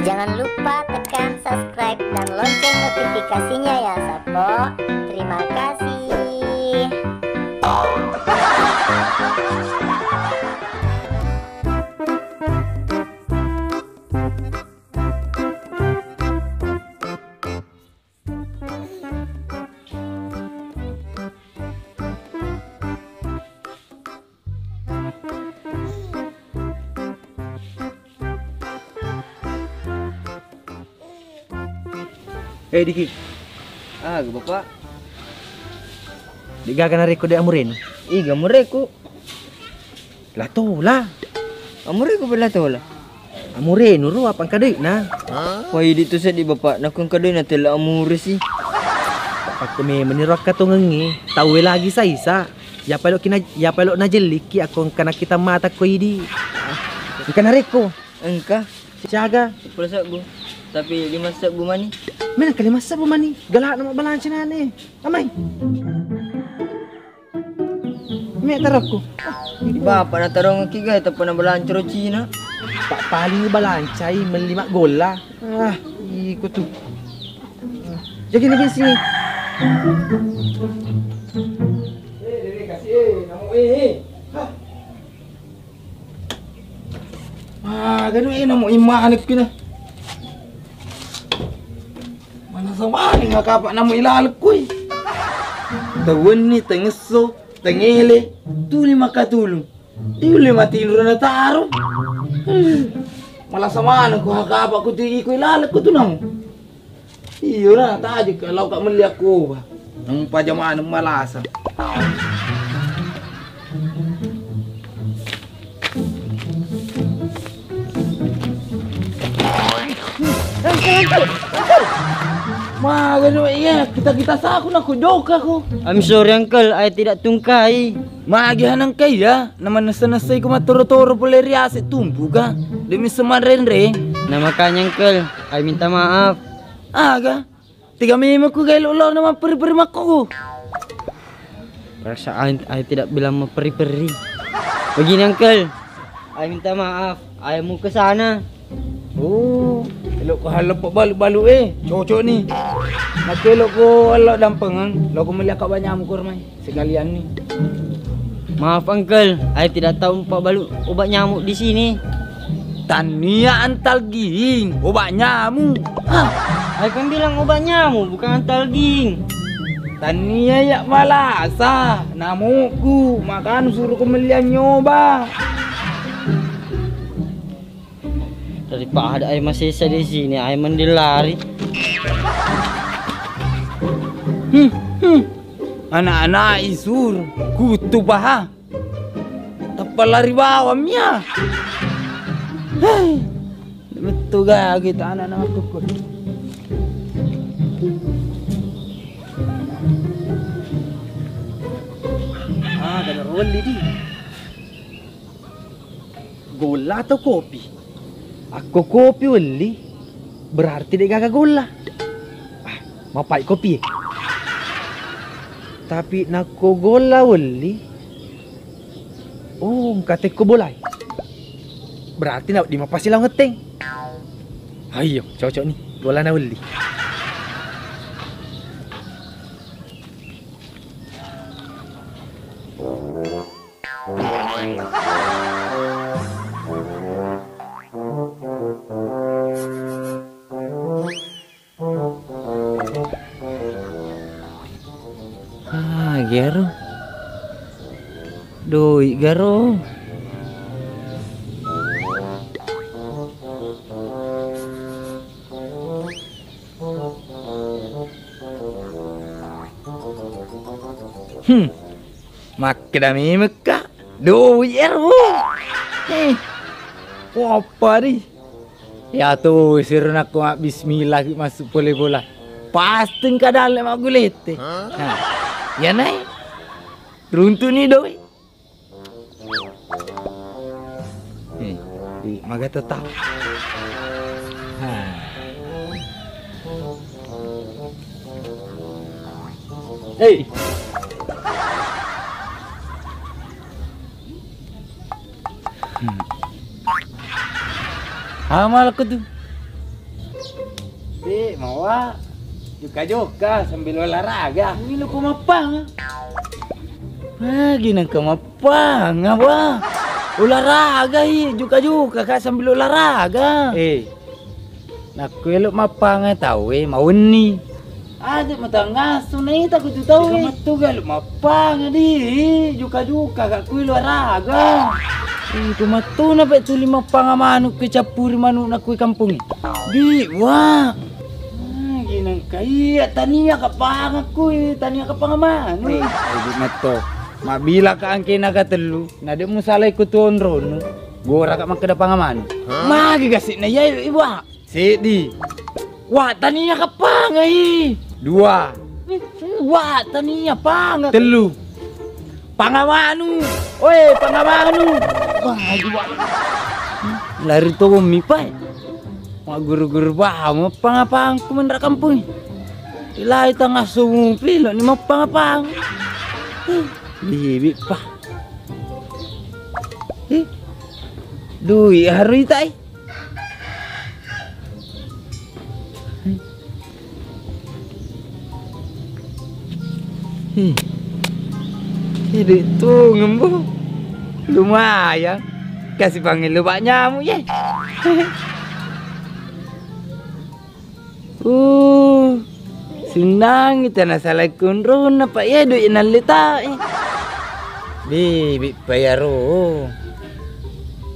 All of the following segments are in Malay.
Jangan lupa tekan subscribe dan lonceng notifikasinya ya Sapo. Terima kasih. Diki. Ke bapak. Di gagan hari ko di amurin. Gamureko. Lato lah. Amureko pala to lah. Amurin uru apang kadik na. Why dito sa di bapak nakong kadoy na tila amure si. Ako may menirok ka tungangi. Tawe lagi sa isa. Ya palo na jeliki akong kana kita mata ko idi. Ikan hari ko. Engka. Siaga. Pulsa bu. Tapi 5 sak bu mani. Mana kali masa po mani? Galak na mabalansi na ni. Amay. May tarap ko. Bapak na tarong kigay tapos na balancro China. Pak paling balancay melima gola. Ikut tuh. Jadi lagi sini. Ganun namo imahanap ko na. Sama ni nga kapak namo ilalak ko eh. Tawon ni tangeso, tangele, tuli makatulong. Iuli matinuro na taro. Malah sama ko kapak ko tigi ko ilalak ko to namo. Iyo na tadi kalau kak meli ako ba. Ang pajamaan ng malasa. Ganun iya, kita sa ako na kudok ako. I'm sorry uncle, ay tidak tungkay. Maagihan ng kaya, naman nasanasay ko maturo-turo pulerya si tumbu ka. Demi semarin re. Na makanya uncle, ay minta maaf. Aga, tiga mimo ko kay lolo naman peri-peri mako. Perasaan ay tidak bilang maperi-peri. Begini uncle, ay minta maaf, ay mau ke sana. Oh, elok ko halap pa balu-balu eh. Cocok ni. Nagkelok ko halap dampengan. Lo ko melihat banyak mo kurmay. Sekalian ni. Maaf uncle, ay tidak tahu Pak Balu obat nyamuk di sini. Tania antal ging, obat nyamuk. Ay kan bilang obat nyamuk bukan antal ging. Tania ya malasa, namuku. Makan suruh ko melihat nyoba. Daripada ay masisa di sini, ay mendilari. Anak-anak isur, kutu baha. Tapalari bawamnya. Betul ga kita anak-anak kukut. Ada roll di. Gola atau kopi? Aku kopi wali. Berarti dia gak gola. Mapai kopi. Tapi nako gola wali. Oh, kate ko bolay. Berarti na di mapasilaw ngeteng. Ayo, cocok nih. Gola na wali. Gero. Doi garo. Makdami meka. Doi ero. Apa nih? Ya tuh sirun aku bismillah masuk boleh bola. Pasti ka dalam aku lete. Ya naik. Runtuh nih doi. Di maga tetap. Hey. Amal ko tuh. mawa. Juga sambil olahraga. Ini lu kumapang. Lagi nang kumapang, apa? Olahraga juga kak sambil olahraga. Naku elok mapang tahu mau ni. Ada matanggas tunai takut tu tahu. Matu galuk mapang di. Juga kak ku olahraga. Itu matu na pe tu lima pangamanu ke capuri manu na ku kampung. Di wah. Ginang kaya tania kapang aku tania kapang manu. Di matu. Mabila ka angke naga telu, nade mo salah ikut tuon rono. Gora ka makada pangaman. Magi gasik na yai iwa. Sedi. Wah tania kapang ai. 2. Wah tania pang. 3. Pangamanu. Oi pangamanu. Wah iwa. Lari to mi pai. Ma guru-guru bah mo pangapang ku mendra kampung. Ilai tangah sumpi lo ni mo pangapang. Bibi pa. Dui hari tai. Jadi tu ngembu. Lumayan. Kasih panggil lu banyak nyamuk ye. Senang kita nak salah kunron apa ya duit nan leta. Bibi payaro.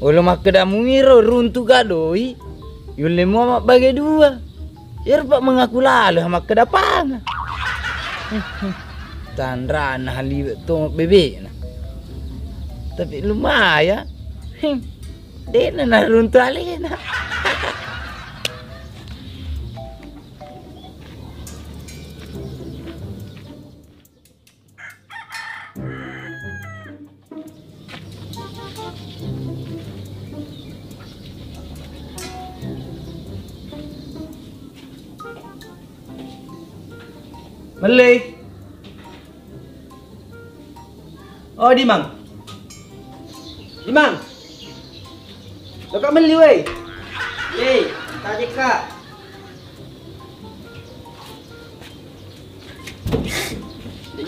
Olo makadamu ngiro runtu gadoi. Yule mo mak bagi 2. Yer pak mengaku lalu mak kedapang. Tandra nah liwet to bebe nah. Tapi lumayan. Dia na runtu alena. Meli. Oh, Dimang. Dimang. Lo kak Meli weh. Tadi kak.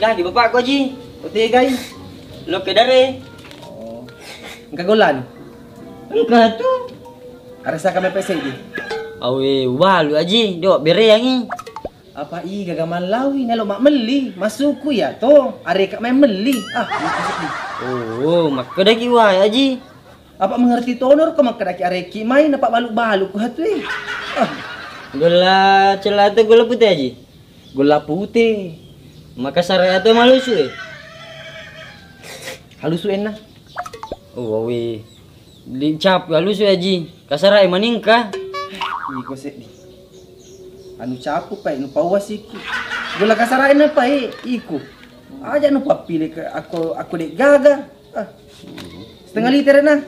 Jangan di bapak kau ji. Oke guys. Lo ke dari. Oh. Engkau golan. Enggak tu. Arasa kami pesen di. Awe, walu aji. Dok bere yang ni. Apa gagaman lawi nalo mak Meli. Masuku ya to. Are kak main Meli. Oh, mak kedaki wai aji. Apa mengerti tonor kau mak kedaki areki main apa baluk-baluk ku hatu eh. Gula celah tu gula putih aji. Gula putih. Maka saraya tu malusu eh. Halusu enak. Oh, awe. Dicap halusu aji. Kasarai maningka. Iko sek di. Anu capu pai nu pawas iki. Gula kasarain apa iku. Aja nu papile ke aku dek gaga. Setengah liter na.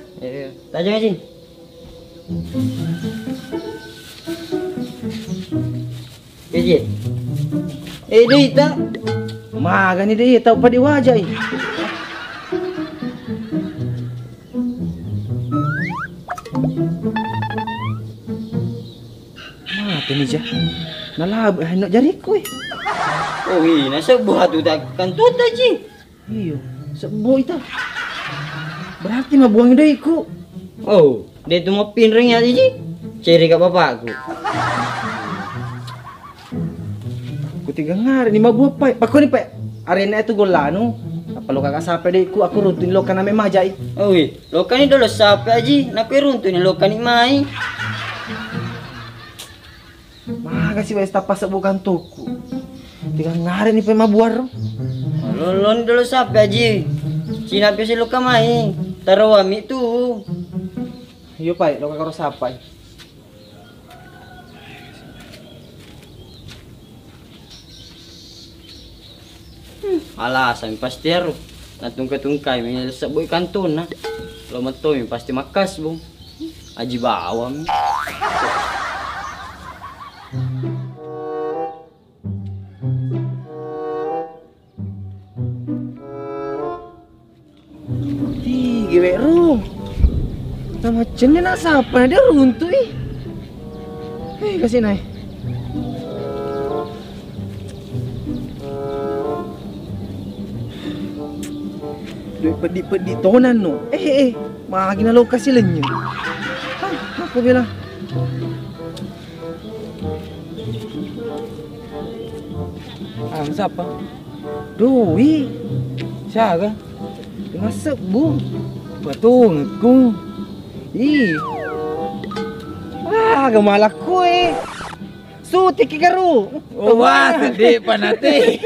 Tajam aji. Aji. Duit tak? Maga ni deh tahu pada wajah i. Mata ni jah. Nalab hendak jari ku. Oh, nasa buah tu tak kantut aji. Iyo, sebuah itu. Berarti mah buang deh ku. Oh, dia tu mau pinring ya aji. Ceri kat bapak aku. Ku tiga ngar ni mah buah pai. Paku ni pai. Arena itu golanu. Apa lo kakak sampai deh ku aku rutin lo kan ame majai. Oh, lo kan ni dulu sampai aji. Nak runtun ni lo kan ni mai. Makasih wes tapas bukan tuku. Tiga ngar ni pai mah buar. Lo ni dulu sampai aji. Cina pesi lo kamai. Taruh ami tu. Iyo pai, lo kakak sampai. Alasan pasti haru. Natungkai-tungkai mi sebut kantun na. Lo mato mi pasti makas bung. Aji bawa mi. Tiga ru. Nama macam ni nak siapa dia runtuh kasih naik. Duit pedik-pedik tonan no. Magi na lokasi lenyo. Aku bilang. Siapa? Doi. Siapa? Dengan sebu. Patung ku. Ih. Gemala kue. Suti kikaru. Wah, sedih panati.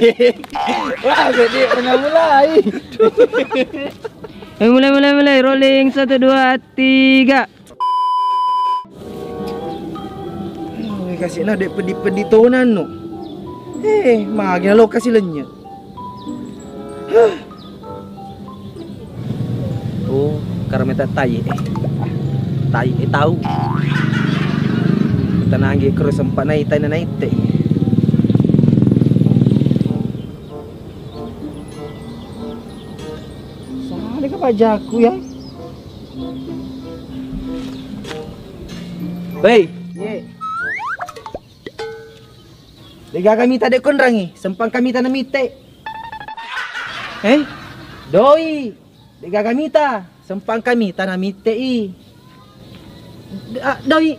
Wah, sedih pernah mulai. Mulai. Rolling 1, 2, 3. Kasih lah duit pedik-pedik tonan no. Magi na lokasi lenyo. Oh, karena tak tai tai tahu. Tanang ge terus sempat naik tai naik teh. Sale ka pajaku ya. Hei, ye. Lega kami tadi konrangi, sempang kami tanam mite. Doi. Lega kami ta, sempang kami tanam mite i. Doi.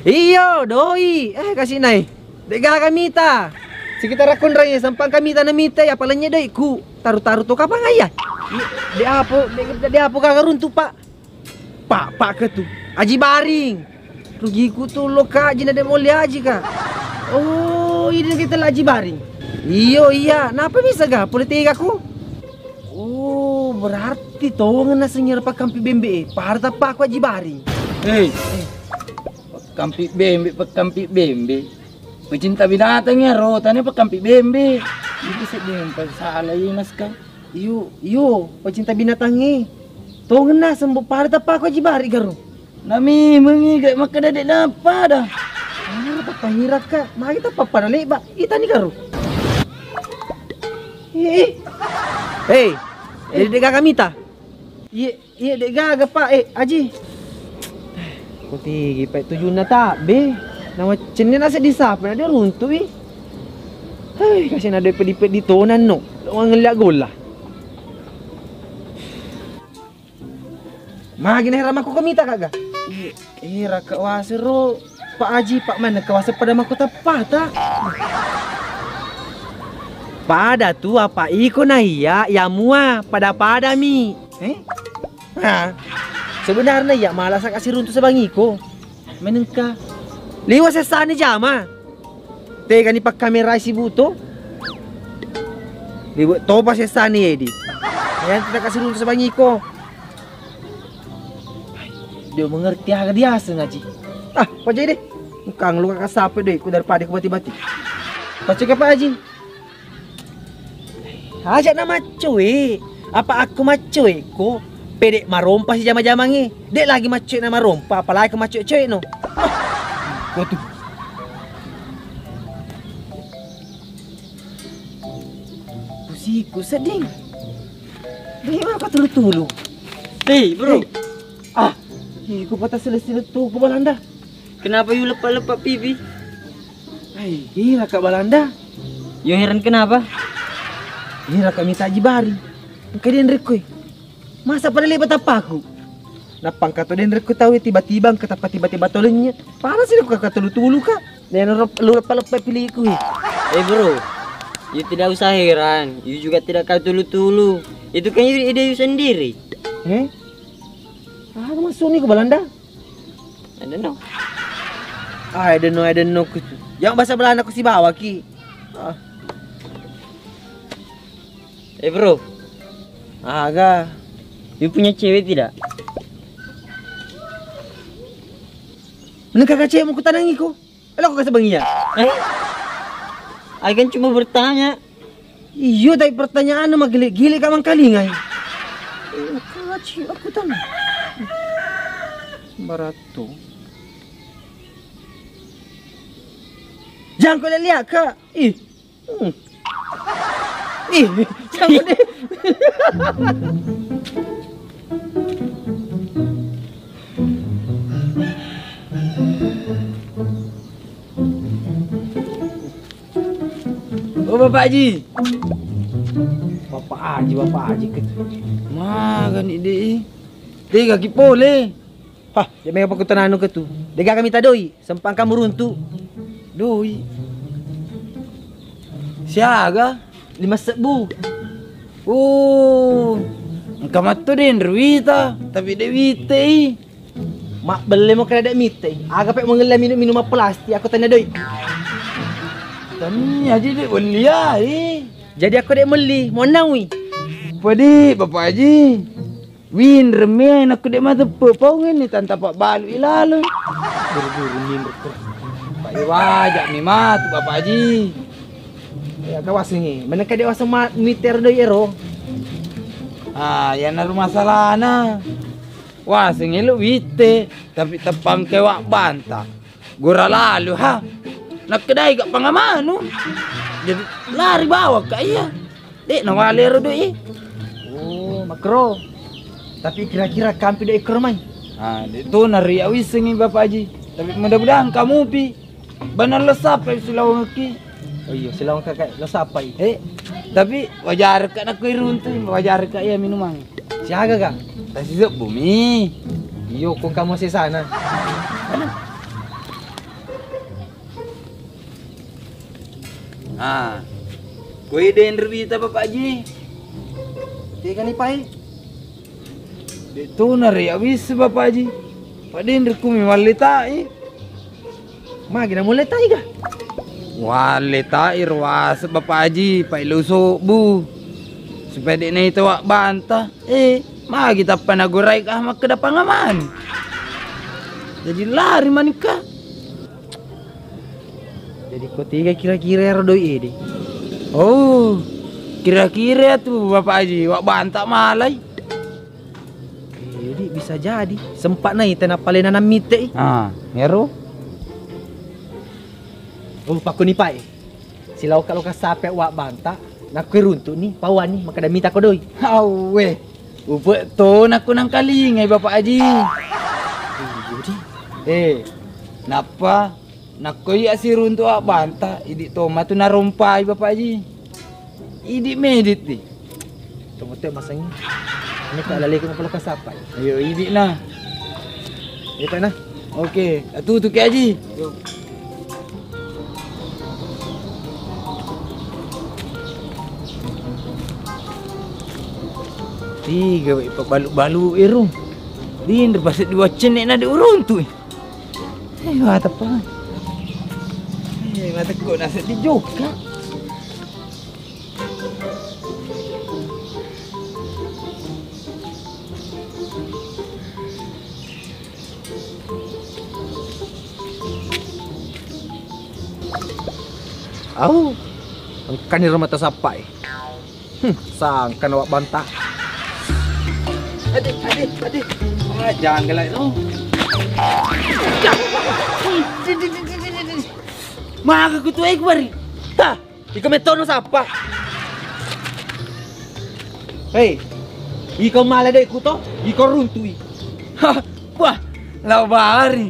Iyo, doi. Kasih nai. Lega kami ta. Sekitar konrangi, sempang kami tanam mite, apalanya doi ku. Taruh-taruh tu kapang ayah. Di apa kagarun tu pak. Pak ke tu. Aji baring. Rugiku tu lo kak, jina de mulia aji kak. Oh, ini kita lagi baring. Iya. Napa bisa ga? Politik aku. Oh, berarti toh ngena senyir pak kampi bembe. Parta pak aku aji baring. Kampi bembe. Pecinta binatang ya, rotannya pak kampi bembe. Ini sedih salah Yunas kau. Iyo, pecinta binatangnya. Toh ngena sembuh parta pak aku aji baring garu. Nami mengigat maka dadek napa dah. Pahirak ka, mari kita papa ba? Ita ni karo. Dek kami ta. Dek gaga pa Aji. Kuti gipai tujuh na ta be. Nama cennya nasa disapa na dia runtuh kasi na depet di tonan no. Orang ngeliat gola. Magi na hiram aku kamita kaga. Raka wasero. Pak Haji, Pak mana kawasan pada mahkota pada. Pada tu apa iko na iya, ya mua pada mi. Sebenarnya ya malas kasih runtuh sebang iko. Menengka. Liwas sesani jama. Tega ni pak kamera si buto. Liwat topa sesani edi. Yang kita kasih runtuh sebang iko. Dia mengerti agak dia sengaja. Kau jadi deh. Kang lu kakak sape deh, ku daripada ku bati-bati. Kau cek apa Haji? Ajak nama cuy. Apa aku macuy? Ku pedek marompa si jama-jama ngi. Dek lagi macuy nama rompa, apalagi ke macuy cuy no. Kau tuh. Pusiku sedih. Bagaimana kau tulu-tulu? Bro. Ku patah selesai tu ke Balanda. Kenapa you lepak-lepak pipi? Gila kak Balanda. You heran kenapa? Gila kak minta Haji Bari. Kalian rekoi. Masa pada lebat apa aku? Napang kata den rekoi tahu tiba-tiba ketapa tiba-tiba tolongnya. Parah sih aku kata tulu kak. Dan lu lepak-lepak pilih aku. Bro. You tidak usah heran. You juga tidak kau tulu-tulu. Itu kan ide you sendiri. Masuk nih ke Balanda? I don't know. I don't know. Yang bahasa Belanda aku si bawa ki. Bro. Agak. You punya cewek tidak? Mana kakak cewek mau kutanangi ko? Alah kau kasih bangiya. I kan cuma bertanya. Iyo tapi pertanyaan mah gili kamang kalingai. Kakak cewek aku tanah. Barato. Jangan kau lihat kak. Jangan deh. Oh Bapak Haji. Bapak Haji ke. Magan ide. Tiga kipole. Hah, dia mega pakutan anu ke tu. Dia kami minta doi, sempang kamu runtu. Doi. Siaga 5.000. Oh. Engkau matu din Rwita, tapi Dewite. Mak beli mau kena mite. Agak pek mengelam minum plastik. Aku tanya doi. Tani aja dek beli ya. Jadi aku dek beli. Mau nawi. Padi Bapak Haji. Win remen aku dek mata pepaungan ni tanpa pak balu ilalu. Buru-buru nih dokter. Pak wajak ni mat Bapak Haji. Ya kawas ni. Mana ka dek wasa meter doi ero. Ah, yang naru masalah na. Wah, sengelo wite, tapi tepang kewak bantah. Gora lalu ha. Nak kedai kat pangamanu. Jadi lari bawa ke iya. Dek nawale ro doi. Oh, makro. Tapi kira-kira kampi doi kermai. Ah, itu nari awis ni Bapak Haji. Tapi mudah-mudahan kamu pi. Banar lesap silawang ki. Oh iya, silawang kakak lo siapa i? Tapi wajar kat nak irun tu, wajar kat ya minuman. Siaga kak? Tasi zep bumi. Iyo, kung kamu si sana. Ah. Kue den Rwita Bapak Haji. Tiga ni pai. Itu nari awis Bapak Haji. Pak den rekumi walita Ma, gina mulai tayo ka? walita irwas Bapak Haji, pai lusuk bu. Supaya dek na itu wak bantah. Ma kita panagurai kah mak kedapangaman. Jadi lari manikah. Jadi kau tiga kira-kira rodoi ini. Oh, kira-kira tuh Bapak Haji, wak bantah malai. Jadi bisa jadi. Sempat na ita na pala na namite. Ah, ngero. Oh, paku ni pai. Silaw kalau kasape wak banta. Nakirunto ni, pawan ni, makadamita ko doy. Awe. Upet to naku nang kalingay Bapak Haji. Napa? Nakoy asirun to banta, idi to matu narumpay Bapak Haji. Idi medit di. Tunggu-tunggu masangnya. Ini ka alalay ko na pala kasapay. Ayo idi na. Ito na. Oke, atutu ke Haji. Tiga wei balu-balu irung. Din pasal dua cenek na de urun tu. Mata apa? Mata kau nasi di juga. Au. Ang kanira mata sapay. Sang kanawak banta. Adik. Ah, jangan gelak tu. Maka ku tu bari. Ta, ikaw may tono sa apa? Hey, ikaw maladay ko to? Ikaw runtui. Wah, lau bari.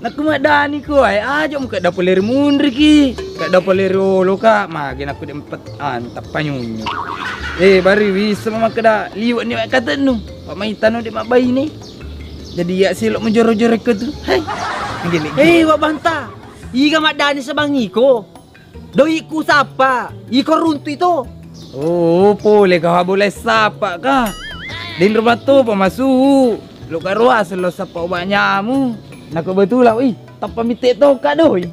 Nak kumadani ko ay aja mo kada poler mundri ki. Kada poler olo ka, magin aku dempat antap panyunyo. Bari wis sama kada liwat ni kata nu. Pamaitan nu di mabay ni. Jadi ya silok menjoro-joro ko tu. Hai. Gini. Hey, wak banta. Ika madani sa bangiko. Doi ku sapa? Ikaw runtui to. Oh, boleh kau boleh sapa ka. Din rumah tu pamasu. Lu karuas lo sapa banyamu. Nak betul lah, tak pamit to ka doi.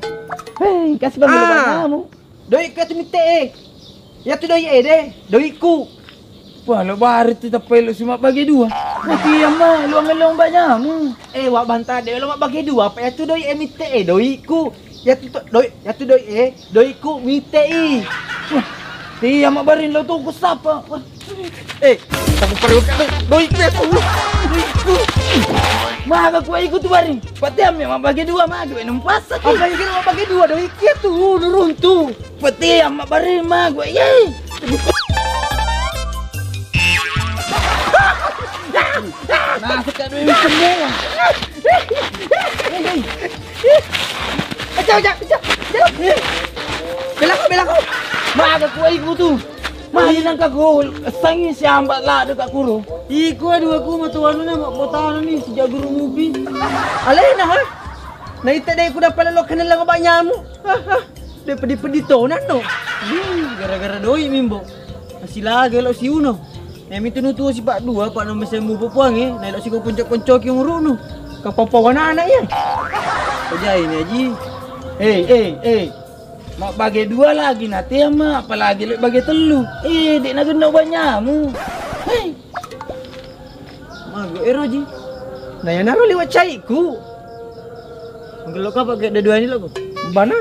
Hei, kasih bang banyamu. Doi ka tumite. Ya tu doi de. Doi ku. Wah, lo baru tu tak perlu cuma bagi dua. Mati yang mah, luang-luang banyamu. Wak banta de lo mak bagi dua. Pa ya tu doi mite doi ku. Ya tu doi doi ku mite Wah, tiang mak barin lo tu ku sapa. Wah. Tak perlu ka doi ku. Maka ku ikut tu baring. Pati am mak bagi dua mak gue numpas. Apa yang kira mak bagi dua doi kia tu nuruntu. Pati am mak barin mak gue ye. Nah, sekat duit semua. Ajak. Bela kau. Maka ku ikut tu. Mari nang kagul, sangi siambat lah dekat kuro. Iku aduh aku matuan na botahan ni sejak guru mubi. Alay na ha? Naita dai ko dapat lalo kanila nga banyamu. Ha. Daripada peditonan no. Gara-gara doi mimbo. Masih lagi lo si uno. Nami tu nutu si pak dua pak nama saya mu puang Nai lo si ko puncak-puncak yang runo. Kapapawan anak ya. Kerja ini aji. Mak bagi dua lagi nanti ya mak, apalagi lek bagi telu. Dek nak guna banyamu. Hei, Mak go ero aji. Nah yang naro liwat cai ku. Mungkin lo kapak kayak dua-dua ni lo ko. Bana?